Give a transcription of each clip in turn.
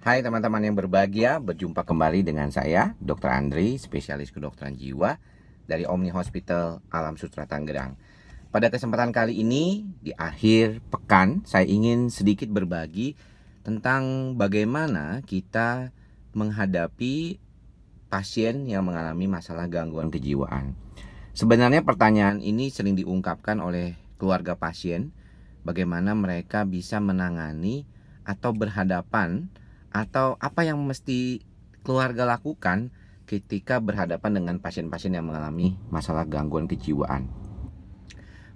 Hai teman-teman yang berbahagia, berjumpa kembali dengan saya, Dr. Andri, spesialis kedokteran jiwa dari Omni Hospital Alam Sutera Tangerang. Pada kesempatan kali ini, di akhir pekan, saya ingin sedikit berbagi tentang bagaimana kita menghadapi pasien yang mengalami masalah gangguan kejiwaan. Sebenarnya pertanyaan ini sering diungkapkan oleh keluarga pasien, bagaimana mereka bisa menangani atau berhadapan atau apa yang mesti keluarga lakukan ketika berhadapan dengan pasien-pasien yang mengalami masalah gangguan kejiwaan.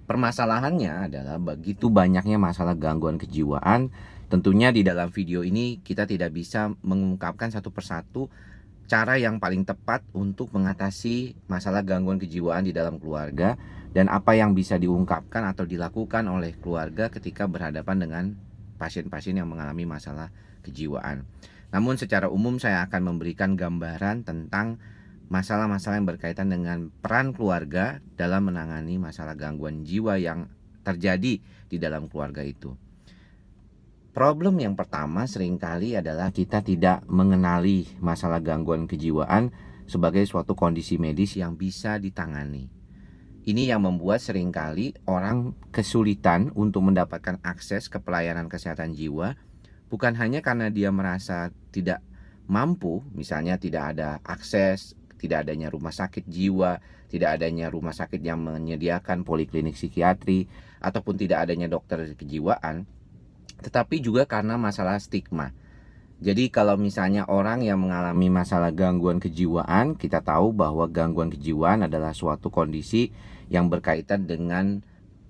Permasalahannya adalah begitu banyaknya masalah gangguan kejiwaan. Tentunya di dalam video ini kita tidak bisa mengungkapkan satu persatu cara yang paling tepat untuk mengatasi masalah gangguan kejiwaan di dalam keluarga dan apa yang bisa diungkapkan atau dilakukan oleh keluarga ketika berhadapan dengan pasien-pasien yang mengalami masalah kejiwaan. Namun secara umum saya akan memberikan gambaran tentang masalah-masalah yang berkaitan dengan peran keluarga dalam menangani masalah gangguan jiwa yang terjadi di dalam keluarga itu. Problem yang pertama seringkali adalah kita tidak mengenali masalah gangguan kejiwaan sebagai suatu kondisi medis yang bisa ditangani. Ini yang membuat seringkali orang kesulitan untuk mendapatkan akses ke pelayanan kesehatan jiwa, bukan hanya karena dia merasa tidak mampu, misalnya tidak ada akses, tidak adanya rumah sakit jiwa, tidak adanya rumah sakit yang menyediakan poliklinik psikiatri, ataupun tidak adanya dokter kejiwaan, tetapi juga karena masalah stigma. Jadi kalau misalnya orang yang mengalami masalah gangguan kejiwaan, kita tahu bahwa gangguan kejiwaan adalah suatu kondisi yang berkaitan dengan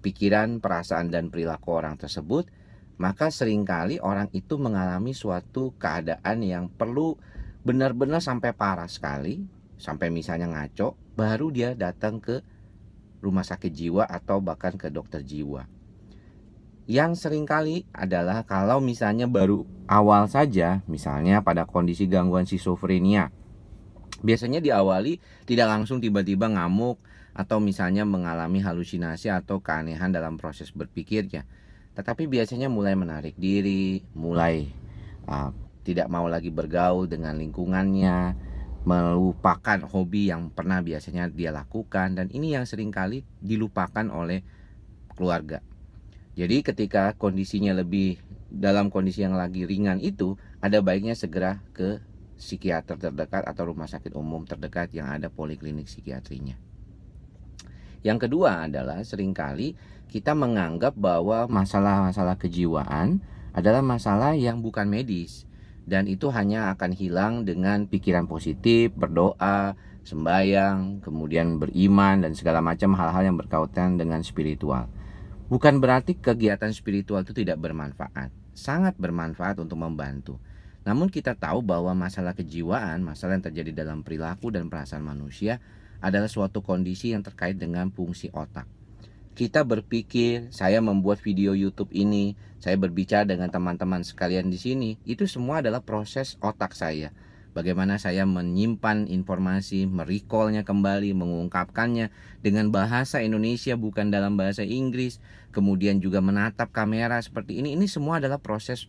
pikiran, perasaan, dan perilaku orang tersebut, maka seringkali orang itu mengalami suatu keadaan yang perlu benar-benar sampai parah sekali, sampai misalnya ngaco, baru dia datang ke rumah sakit jiwa atau bahkan ke dokter jiwa. Yang seringkali adalah kalau misalnya baru awal saja, misalnya pada kondisi gangguan skizofrenia, biasanya diawali tidak langsung tiba-tiba ngamuk atau misalnya mengalami halusinasi atau keanehan dalam proses berpikirnya, tetapi biasanya mulai menarik diri, mulai tidak mau lagi bergaul dengan lingkungannya, melupakan hobi yang pernah biasanya dia lakukan, dan ini yang seringkali dilupakan oleh keluarga. Jadi ketika kondisinya lebih dalam kondisi yang lagi ringan itu, ada baiknya segera ke psikiater terdekat atau rumah sakit umum terdekat yang ada poliklinik psikiatrinya. Yang kedua adalah seringkali kita menganggap bahwa masalah-masalah kejiwaan adalah masalah yang bukan medis, dan itu hanya akan hilang dengan pikiran positif, berdoa, sembahyang, kemudian beriman, dan segala macam hal-hal yang berkaitan dengan spiritual. Bukan berarti kegiatan spiritual itu tidak bermanfaat, sangat bermanfaat untuk membantu. Namun kita tahu bahwa masalah kejiwaan, masalah yang terjadi dalam perilaku dan perasaan manusia adalah suatu kondisi yang terkait dengan fungsi otak. Kita berpikir, saya membuat video YouTube ini, saya berbicara dengan teman-teman sekalian di sini, itu semua adalah proses otak saya. Bagaimana saya menyimpan informasi, merecallnya kembali, mengungkapkannya dengan bahasa Indonesia bukan dalam bahasa Inggris, kemudian juga menatap kamera seperti ini semua adalah proses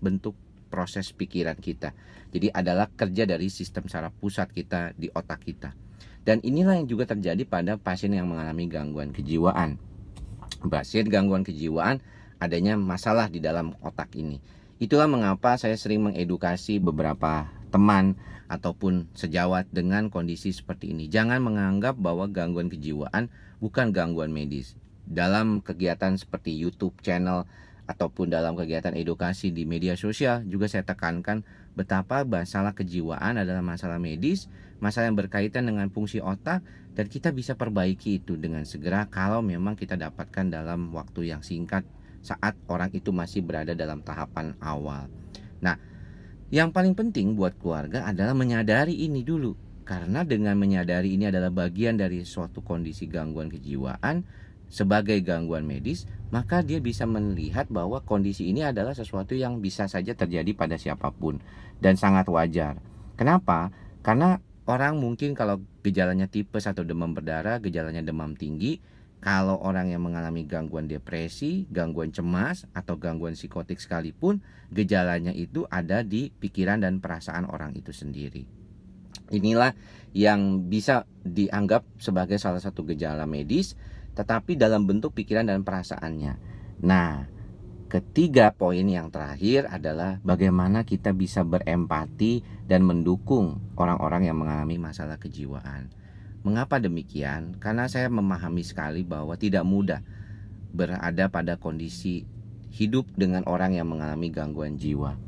pikiran kita. Jadi adalah kerja dari sistem saraf pusat kita di otak kita. Dan inilah yang juga terjadi pada pasien yang mengalami gangguan kejiwaan. Pasien gangguan kejiwaan adanya masalah di dalam otak ini. Itulah mengapa saya sering mengedukasi beberapa teman ataupun sejawat dengan kondisi seperti ini. Jangan menganggap bahwa gangguan kejiwaan bukan gangguan medis. Dalam kegiatan seperti YouTube channel ataupun dalam kegiatan edukasi di media sosial juga saya tekankan betapa masalah kejiwaan adalah masalah medis, masalah yang berkaitan dengan fungsi otak, dan kita bisa perbaiki itu dengan segera kalau memang kita dapatkan dalam waktu yang singkat saat orang itu masih berada dalam tahapan awal. Nah, yang paling penting buat keluarga adalah menyadari ini dulu. Karena dengan menyadari ini adalah bagian dari suatu kondisi gangguan kejiwaan sebagai gangguan medis, maka dia bisa melihat bahwa kondisi ini adalah sesuatu yang bisa saja terjadi pada siapapun dan sangat wajar. Kenapa? Karena orang mungkin kalau gejalanya tipes atau demam berdarah, gejalanya demam tinggi, Kalau orang yang mengalami gangguan depresi, gangguan cemas, atau gangguan psikotik sekalipun, gejalanya itu ada di pikiran dan perasaan orang itu sendiri. Inilah yang bisa dianggap sebagai salah satu gejala medis, tetapi dalam bentuk pikiran dan perasaannya. Nah, ketiga poin yang terakhir adalah bagaimana kita bisa berempati dan mendukung orang-orang yang mengalami masalah kejiwaan. Mengapa demikian? Karena saya memahami sekali bahwa tidak mudah berada pada kondisi hidup dengan orang yang mengalami gangguan jiwa.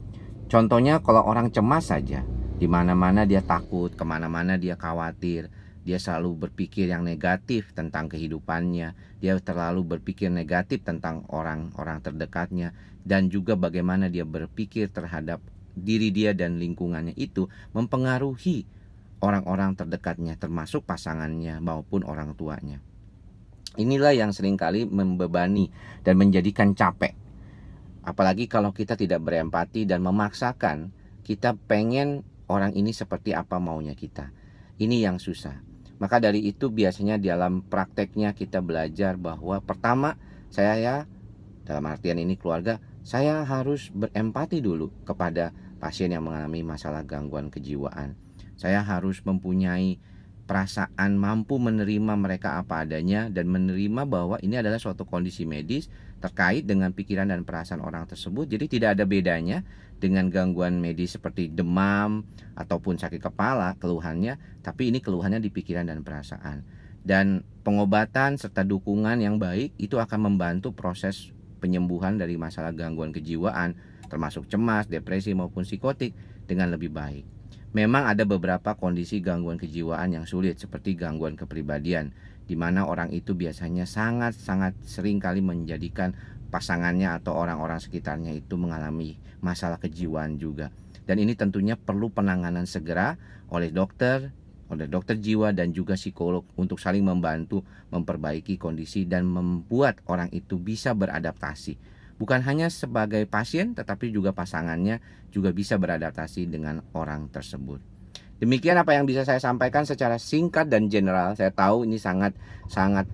Contohnya kalau orang cemas saja, di mana-mana dia takut, kemana-mana dia khawatir, dia selalu berpikir yang negatif tentang kehidupannya, dia terlalu berpikir negatif tentang orang-orang terdekatnya, dan juga bagaimana dia berpikir terhadap diri dia dan lingkungannya itu mempengaruhi orang-orang terdekatnya, termasuk pasangannya maupun orang tuanya. Inilah yang seringkali membebani dan menjadikan capek. Apalagi kalau kita tidak berempati dan memaksakan kita pengen orang ini seperti apa maunya kita. Ini yang susah. Maka dari itu biasanya dalam prakteknya kita belajar bahwa pertama saya dalam artian ini keluarga, saya harus berempati dulu kepada pasien yang mengalami masalah gangguan kejiwaan. Saya harus mempunyai perasaan mampu menerima mereka apa adanya dan menerima bahwa ini adalah suatu kondisi medis terkait dengan pikiran dan perasaan orang tersebut. Jadi tidak ada bedanya dengan gangguan medis seperti demam ataupun sakit kepala keluhannya, tapi ini keluhannya di pikiran dan perasaan. Dan pengobatan serta dukungan yang baik itu akan membantu proses penyembuhan dari masalah gangguan kejiwaan termasuk cemas, depresi maupun psikotik dengan lebih baik. Memang ada beberapa kondisi gangguan kejiwaan yang sulit seperti gangguan kepribadian, di mana orang itu biasanya sangat-sangat sering kali menjadikan pasangannya atau orang-orang sekitarnya itu mengalami masalah kejiwaan juga. Dan ini tentunya perlu penanganan segera oleh dokter jiwa dan juga psikolog untuk saling membantu memperbaiki kondisi dan membuat orang itu bisa beradaptasi. Bukan hanya sebagai pasien tetapi juga pasangannya juga bisa beradaptasi dengan orang tersebut. Demikian apa yang bisa saya sampaikan secara singkat dan general. Saya tahu ini sangat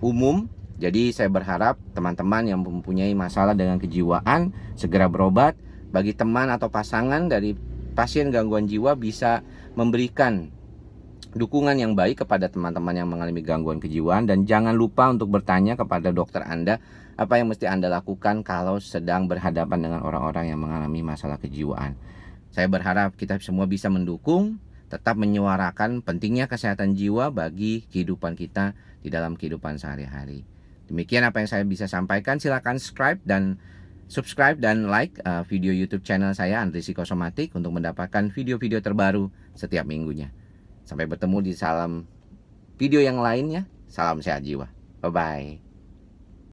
umum. Jadi saya berharap teman-teman yang mempunyai masalah dengan kejiwaan segera berobat. Bagi teman atau pasangan dari pasien gangguan jiwa bisa memberikan dukungan yang baik kepada teman-teman yang mengalami gangguan kejiwaan. Dan jangan lupa untuk bertanya kepada dokter Anda apa yang mesti Anda lakukan kalau sedang berhadapan dengan orang-orang yang mengalami masalah kejiwaan. Saya berharap kita semua bisa mendukung, tetap menyuarakan pentingnya kesehatan jiwa bagi kehidupan kita di dalam kehidupan sehari-hari. Demikian apa yang saya bisa sampaikan. Silakan subscribe dan like video YouTube channel saya Andri Psikosomatik untuk mendapatkan video-video terbaru setiap minggunya. Sampai bertemu di video yang lainnya. Salam sehat jiwa. Bye-bye.